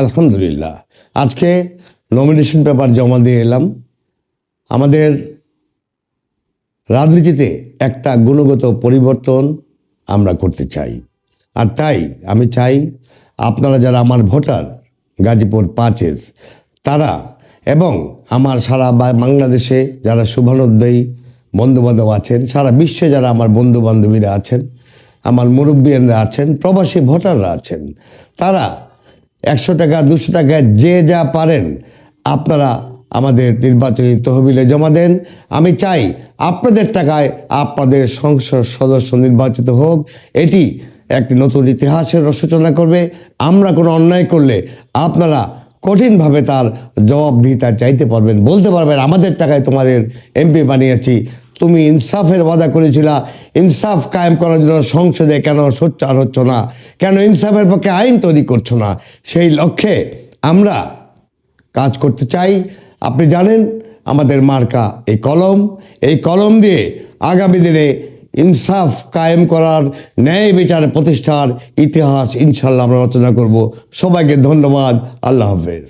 আলহামদুলিল্লাহ, আজকে nomination paper জমা দিয়ে এলাম। আমাদের রাজনীতিতে একটা গুণগত পরিবর্তন আমরা করতে চাই, আর তাই আমি চাই আপনারা যারা আমার ভোটার গাজীপুর 5-এর তারা এবং আমার সারা বাংলাদেশে যারা শুভানুদ্দায়ী বন্ধুবান্ধব আছেন, সারা বিশ্বে যারা আমার বন্ধু বান্ধবীরা আছেন, আমার মুরব্বীরা আছেন, প্রবাসী ভোটাররা আছেন, তারা 100 টাকা 200 টাকা যে যা পারেন আপনারা আমাদের নির্বাচনী তহবিলে জমা দেন। আমি চাই আপনাদের টাকায় আপনাদের সংসদ সদস্য নির্বাচিত হোক। এটি একটি নতুন ইতিহাসের সূচনা করবে। আমরা কোনো অন্যায় করলে আপনারা কঠিনভাবে তার জবাবদিহিতা চাইতে পারবেন, বলতে পারবেন আমাদের টাকায় তোমাদের এমপি বানিয়েছি, তুমি ইনসাফের ওয়াদা করেছিলা, ইনসাফ কায়েম করার জন্য সংসদে কেন সোচ্চার হচ্ছ না, কেন ইনসাফের পক্ষে আইন তৈরি করছো না। সেই লক্ষ্যে আমরা কাজ করতে চাই। আপনি জানেন আমাদের মার্কা এই কলম দিয়ে আগামী দিনে ইনসাফ কায়েম করার, ন্যায় বিচার প্রতিষ্ঠার ইতিহাস ইনশাল্লাহ আমরা রচনা করব। সবাইকে ধন্যবাদ। আল্লাহ হাফেজ।